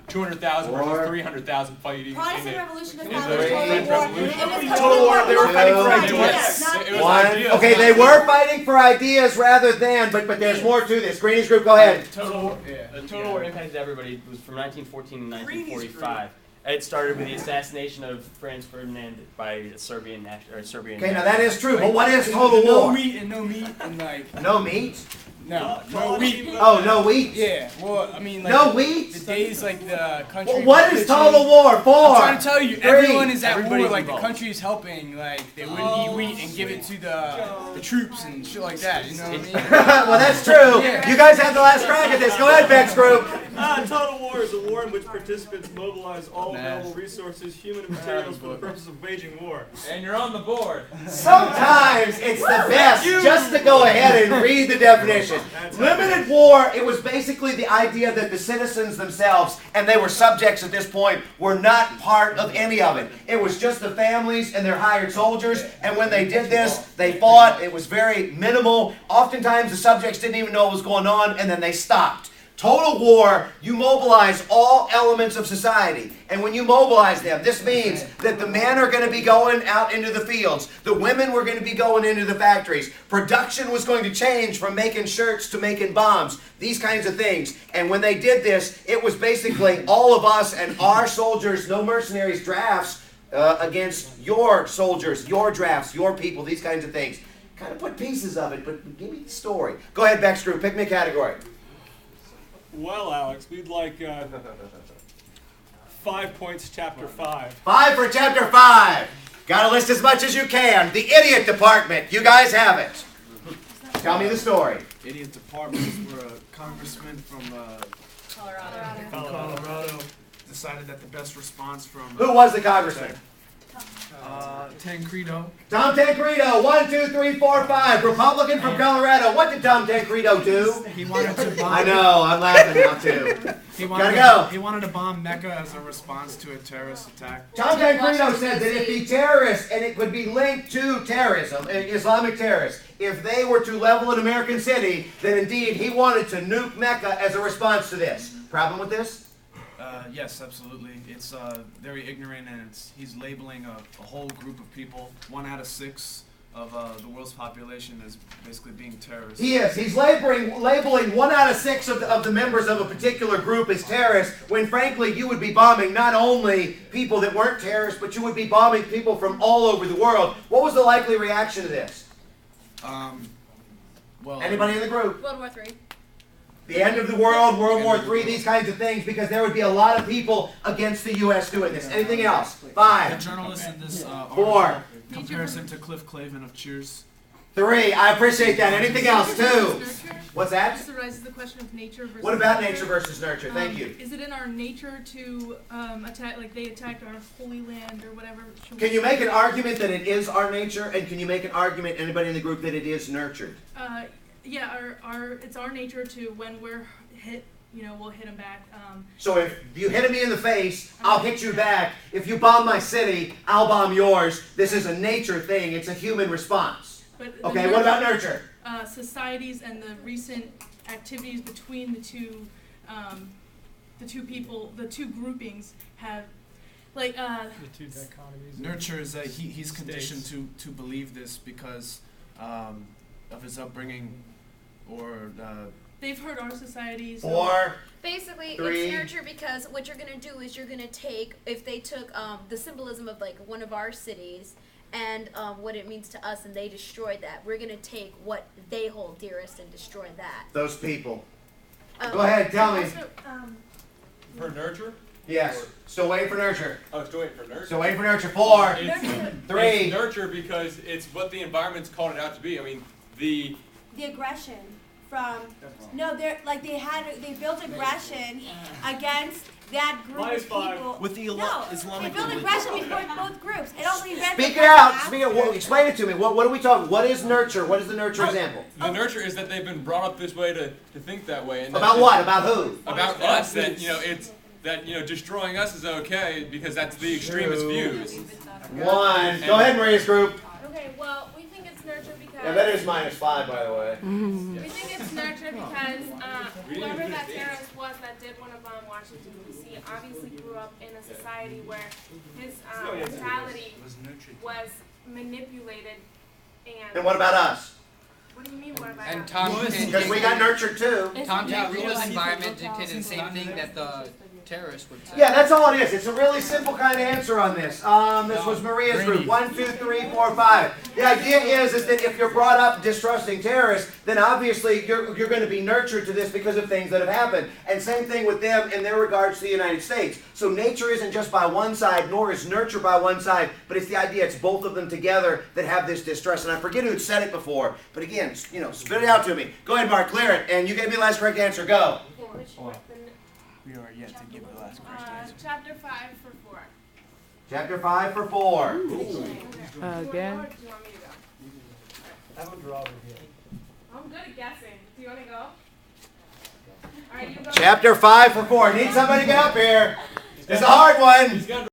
200,000 versus 300,000 fighting. Protestant Revolution is in not the a French Revolution. Total war. They were fighting for ideas. It was One. ideas, Okay, they were fighting for ideas rather than, but there's more to this. Greenies group, go ahead. The total war impacted everybody was from 1914 to 1945. It started with the assassination of Franz Ferdinand by Serbian. Okay, now that is true, but what is total No war? meat and no meat and like No meat? no wheat. Oh, no wheat? Yeah, well, I mean, like No wheat? the days like the country. Well, what is was total bitching. war? I'm 4, trying to tell you, 3. everyone is at war. Everybody's Like the involved. country is helping. Like they wouldn't eat wheat and give it to the troops and shit like that. You know what I mean? Well, that's true. You guys have the last crack at this. Go ahead, Bex group. Total war is a war in which participants mobilize all available resources, human and materials, for the purpose of waging war. And you're on the board. Sometimes it's the best just to go ahead and read the definition. Limited war, it was basically the idea that the citizens themselves, and they were subjects at this point, were not part of any of it. It was just the families and their hired soldiers, and when they did this, they fought. It was very minimal. Oftentimes the subjects didn't even know what was going on, and then they stopped. Total war, you mobilize all elements of society. And when you mobilize them, this means that the men are going to be going out into the fields. The women were going to be going into the factories. Production was going to change from making shirts to making bombs. These kinds of things. And when they did this, it was basically all of us and our soldiers, no mercenaries, drafts against your soldiers, your drafts, your people, these kinds of things. Kind of put pieces of it, but give me the story. Go ahead, Bex group. Pick me a category. Well, Alex, we'd like 5 points, chapter 5. 5 for chapter 5. Gotta list as much as you can. The idiot department. You guys have it. Tell me the story. Idiot departments were a congressman from Colorado decided that the best response from Who was the congressman? Tancredo. Tom Tancredo. 1, 2, 3, 4, 5. Republican from Colorado. What did Tom Tancredo do? He wanted to bomb. I know. I'm laughing now too. Gotta go. He wanted to bomb Mecca as a response to a terrorist attack. Tom Tancredo said that if the terrorists, and it would be linked to terrorism, Islamic terrorists, if they were to level an American city, then indeed he wanted to nuke Mecca as a response to this. Problem with this? Yes, absolutely. It's very ignorant, and he's labeling a whole group of people, 1 out of 6 of the world's population, as basically being terrorists. He is. He's labeling 1 out of 6 of the members of a particular group as terrorists, when frankly you would be bombing not only people that weren't terrorists, but you would be bombing people from all over the world. What was the likely reaction to this? Well, Anybody in the group? World War III. The end of the world, World War III, these kinds of things, because there would be a lot of people against the U.S. doing this. Anything else? 5. the journalist in this 4. article compares him to Cliff Clavin of Cheers. 3. I appreciate that. Anything else? 2. What's that? This raises the question of nature versus What about nurture. nature versus nurture? Thank you. Is it in our nature to attack, like they attacked our holy land or whatever? Can you make an argument that it is our nature, and can you make an argument, anybody in the group, that it is nurtured? Yeah, it's our nature to, when we're hit, we'll hit them back. So if you hit me in the face, I'll hit you back. If you bomb my city, I'll bomb yours. This is a nature thing. It's a human response. Okay, what about nurture? Societies and the recent activities between the two people, the two groupings have, like, the two dichotomies. Nurture is that he's conditioned to believe this because of his upbringing, or they've hurt our societies. 4. Basically, 3. it's nurture because what you're going to do is you're going to take, if they took the symbolism of like one of our cities and what it means to us and they destroyed that, we're going to take what they hold dearest and destroy that. Those people. Go ahead, tell me. Also, For nurture? Yes. Still waiting for nurture. Oh, still waiting for nurture. Still waiting for nurture. 4. It's 3. It's nurture because it's what the environment's called it out to be. I mean, the aggression from they built aggression against that group of people. with the Islamic they built aggression before both groups. It only Speak it out. Explain it to me. What are we talking? What is nurture? What is the nurture example? The nurture is that they've been brought up this way to think that way. And About what? About who? About us. That it's that destroying us is okay because that's the extremist views. 1. Go ahead, Maria's group. Okay, well, we think it's nurture because. And that is -5, by the way. We think it's nurture because whoever that terrorist was that did want to bomb Washington, D.C. obviously grew up in a society where his mentality was manipulated And what about us? What do you mean, what about And us? Tom, Because we got nurtured too. Tom Jack's environment dictated the same thing that the terrorists would say. Yeah, that's all it is. It's a really simple kind of answer on this. This was Maria's group. 1, 2, 3, 4, 5. The idea is that if you're brought up distrusting terrorists, then obviously you're going to be nurtured to this because of things that have happened. And same thing with them in their regards to the United States. So nature isn't just by one side, nor is nurture by one side, but it's the idea it's both of them together that have this distrust. And I forget who had said it before, but again, spit it out to me. Go ahead, Mark, clear it. And you gave me the last correct answer. Go. We are yet to give the last question. Chapter 5 for 4. Chapter 5 for 4. Again? Do you want me to go? I have a draw over here. I'm good at guessing. Do you want to go? Alright, you go. Chapter 5 for 4. Need somebody to get up here. It's a hard one.